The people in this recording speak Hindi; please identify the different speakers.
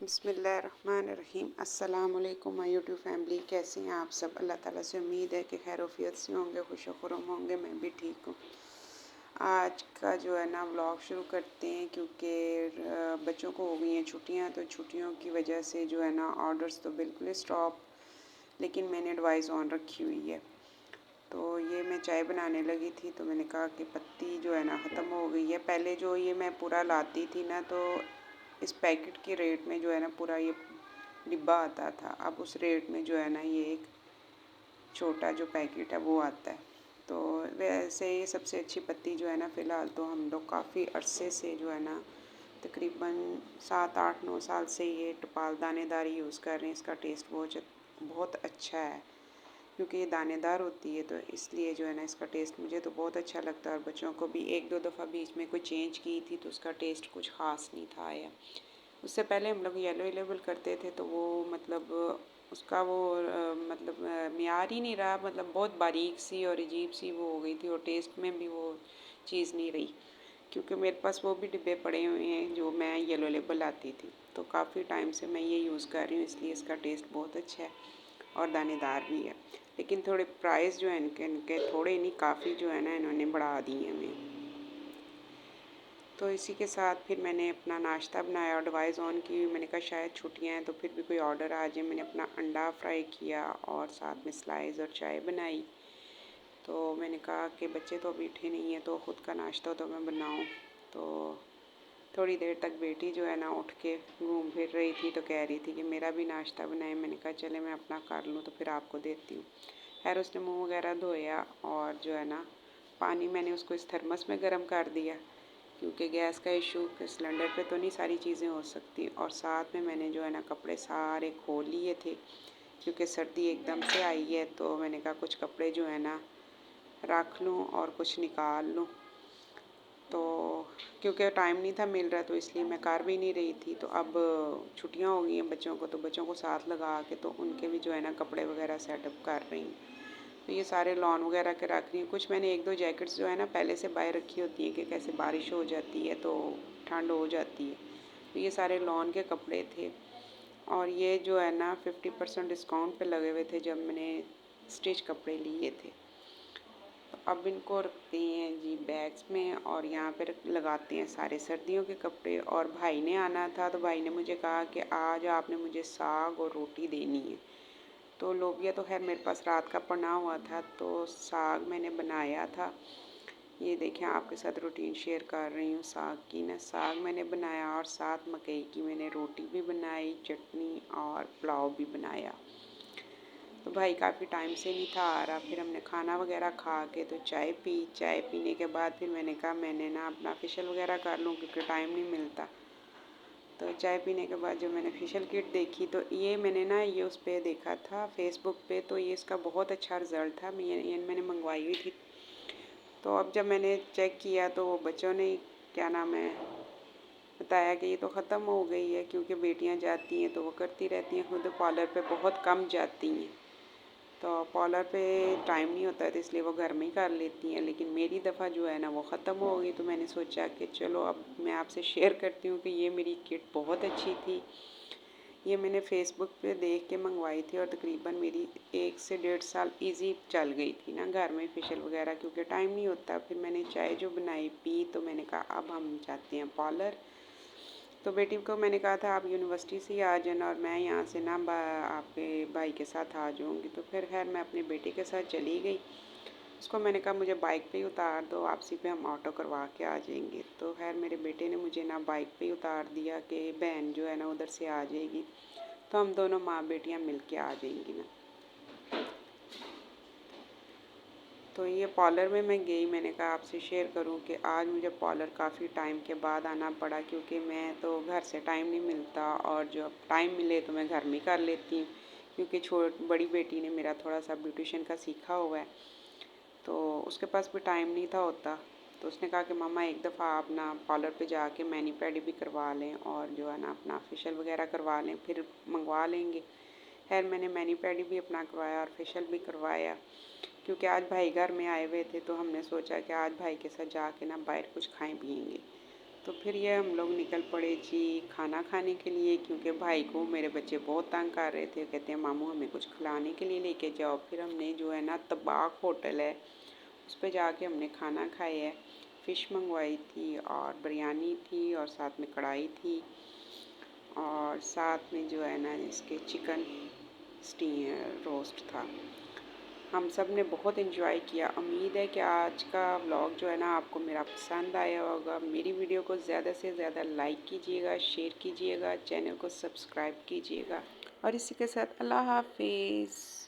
Speaker 1: बिस्मिल्लाहिर्रहमानिर्रहीम। अस्सलाम वालेकुम माय यूट्यूब फैमिली। कैसे हैं आप सब? अल्लाह ताला से उम्मीद है कि खैर वफियत से होंगे, खुश खुरम होंगे। मैं भी ठीक हूँ। आज का जो है ना व्लॉग शुरू करते हैं क्योंकि बच्चों को हो गई हैं छुट्टियाँ, तो छुट्टियों की वजह से जो है ना ऑर्डर्स तो बिल्कुल स्टॉप, लेकिन मैंने डिवाइस ऑन रखी हुई है। तो ये मैं चाय बनाने लगी थी तो मैंने कहा कि पत्ती जो है ना ख़त्म हो गई है। पहले जो ये मैं पूरा लाती थी ना, तो इस पैकेट के रेट में जो है ना पूरा ये डिब्बा आता था। अब उस रेट में जो है ना ये एक छोटा जो पैकेट है वो आता है। तो वैसे ये सबसे अच्छी पत्ती जो है ना, फ़िलहाल तो हम लोग काफ़ी अरसे से जो है ना तकरीबन 7 8 9 साल से ये टपाल दानेदार यूज़ कर रहे हैं। इसका टेस्ट बहुत अच्छा है क्योंकि ये दानेदार होती है, तो इसलिए जो है ना इसका टेस्ट मुझे तो बहुत अच्छा लगता है। और बच्चों को भी 1 2 दफ़ा बीच में कोई चेंज की थी तो उसका टेस्ट कुछ ख़ास नहीं था आया। उससे पहले हम लोग येलो लेबल करते थे तो वो मतलब उसका वो मियार ही नहीं रहा, मतलब बहुत बारीक सी और अजीब सी वो हो गई थी और टेस्ट में भी वो चीज़ नहीं रही। क्योंकि मेरे पास वो भी डिब्बे पड़े हुए हैं जो मैं येलो लेबल लाती थी, तो काफ़ी टाइम से मैं ये यूज़ कर रही हूँ, इसलिए इसका टेस्ट बहुत अच्छा है और दानेदार भी है। लेकिन थोड़े प्राइस जो है इनके थोड़े नहीं, काफ़ी जो है ना इन्होंने बढ़ा दिए हमें। तो इसी के साथ फिर मैंने अपना नाश्ता बनाया और डिवाइस ऑन की। मैंने कहा शायद छुट्टियां हैं तो फिर भी कोई ऑर्डर आ जाए। मैंने अपना अंडा फ्राई किया और साथ में स्लाइस और चाय बनाई। तो मैंने कहा कि बच्चे तो अभी उठे नहीं हैं तो ख़ुद का नाश्ता तो मैं बनाऊं। तो थोड़ी देर तक बेटी जो है ना उठ के घूम फिर रही थी तो कह रही थी कि मेरा भी नाश्ता बनाए। मैंने कहा चले मैं अपना कर लूँ तो फिर आपको देती हूँ। खैर उसने मुँह वगैरह धोया और जो है ना पानी मैंने उसको इस थर्मस में गर्म कर दिया क्योंकि गैस का इशू कि सिलेंडर पे तो नहीं सारी चीज़ें हो सकती। और साथ में मैंने जो है ना कपड़े सारे खोल लिए थे क्योंकि सर्दी एकदम से आई है। तो मैंने कहा कुछ कपड़े जो है ना रख लूँ और कुछ निकाल लूँ। तो क्योंकि टाइम नहीं था मिल रहा तो इसलिए मैं कर भी नहीं रही थी। तो अब छुट्टियां हो गई हैं बच्चों को, तो बच्चों को साथ लगा के तो उनके भी जो है ना कपड़े वगैरह सेटअप कर रही हूँ। तो ये सारे लॉन वगैरह के रख रही हूँ। कुछ मैंने 1 2 जैकेट्स जो है ना पहले से बाय रखी होती हैं कि कैसे बारिश हो जाती है तो ठंड हो जाती है। तो ये सारे लॉन के कपड़े थे और ये जो है ना 50% डिस्काउंट पे लगे हुए थे जब मैंने स्टिच कपड़े लिए थे। तो अब इनको रखते हैं जी बैग्स में और यहाँ पर लगाते हैं सारे सर्दियों के कपड़े। और भाई ने आना था तो भाई ने मुझे कहा कि आज आपने मुझे साग और रोटी देनी है। तो लोबिया तो खैर मेरे पास रात का पड़ा हुआ था तो साग मैंने बनाया था। ये देखें आपके साथ रूटीन शेयर कर रही हूँ साग की ना। साग मैंने बनाया और साथ मकई की मैंने रोटी भी बनाई, चटनी और पुलाव भी बनाया। तो भाई काफ़ी टाइम से नहीं था आ रहा। फिर हमने खाना वगैरह खा के तो चाय पी। चाय पीने के बाद फिर मैंने कहा मैंने ना अपना फेशियल वगैरह कर लूँ क्योंकि टाइम नहीं मिलता। तो चाय पीने के बाद जो मैंने फेशियल किट देखी तो ये मैंने ना ये उस पर देखा था फेसबुक पे, तो ये इसका बहुत अच्छा रिज़ल्ट था। ये मैंने मंगवाई हुई थी। तो अब जब मैंने चेक किया तो वो बच्चों ने क्या नाम है बताया कि ये तो ख़त्म हो गई है क्योंकि बेटियां जाती हैं तो वो करती रहती हैं, खुद पार्लर पे बहुत कम जाती हैं। तो पार्लर पे टाइम नहीं होता है तो इसलिए वो घर में ही कर लेती हैं। लेकिन मेरी दफ़ा जो है ना वो ख़त्म हो गई तो मैंने सोचा कि चलो अब मैं आपसे शेयर करती हूँ कि ये मेरी किट बहुत अच्छी थी। ये मैंने फ़ेसबुक पे देख के मंगवाई थी और तकरीबन मेरी 1 से 1.5 साल इजी चल गई थी ना घर में फेशियल वगैरह, क्योंकि टाइम नहीं होता। फिर मैंने चाय जो बनाई पी तो मैंने कहा अब हम जाते हैं पार्लर। तो बेटी को मैंने कहा था आप यूनिवर्सिटी से ही आ जाना और मैं यहाँ से ना आपके भाई के साथ आ जाऊँगी। तो फिर खैर मैं अपने बेटे के साथ चली गई। उसको मैंने कहा मुझे बाइक पे ही उतार दो, वापसी पे हम ऑटो करवा के आ जाएंगे। तो खैर मेरे बेटे ने मुझे ना बाइक पे ही उतार दिया कि बहन जो है ना उधर से आ जाएगी तो हम दोनों माँ बेटियाँ मिल के आ जाएंगी ना। तो ये पार्लर में मैं गई, मैंने कहा आपसे शेयर करूं कि आज मुझे पार्लर काफ़ी टाइम के बाद आना पड़ा क्योंकि मैं तो घर से टाइम नहीं मिलता और जब टाइम मिले तो मैं घर में कर लेती हूँ क्योंकि बड़ी बेटी ने मेरा थोड़ा सा ब्यूटिशन का सीखा हुआ है तो उसके पास भी टाइम नहीं था होता। तो उसने कहा कि मम्मा एक दफ़ा आप ना पार्लर पे जाके मैनी पैडी भी करवा लें और जो है ना अपना फेशियल वगैरह करवा लें, फिर मंगवा लेंगे। खैर मैंने मैनी पैडी भी अपना करवाया और फेशियल भी करवाया क्योंकि आज भाई घर में आए हुए थे तो हमने सोचा कि आज भाई के साथ जाके ना बाहर कुछ खाएं पिएंगे। तो फिर ये हम लोग निकल पड़े जी खाना खाने के लिए, क्योंकि भाई को मेरे बच्चे बहुत तंग कर रहे थे, कहते हैं मामू हमें कुछ खिलाने के लिए लेके जाओ। फिर हमने जो है ना तबाक होटल है उस पर जाके हमने खाना खाया है। फ़िश मंगवाई थी और बिरयानी थी और साथ में कढ़ाई थी और साथ में जो है ना इसके चिकन रोस्ट था। हम सब ने बहुत इन्जॉय किया। उम्मीद है कि आज का व्लॉग जो है ना आपको मेरा पसंद आया होगा। मेरी वीडियो को ज़्यादा से ज़्यादा लाइक कीजिएगा, शेयर कीजिएगा, चैनल को सब्सक्राइब कीजिएगा और इसी के साथ अल्लाह हाफिज़।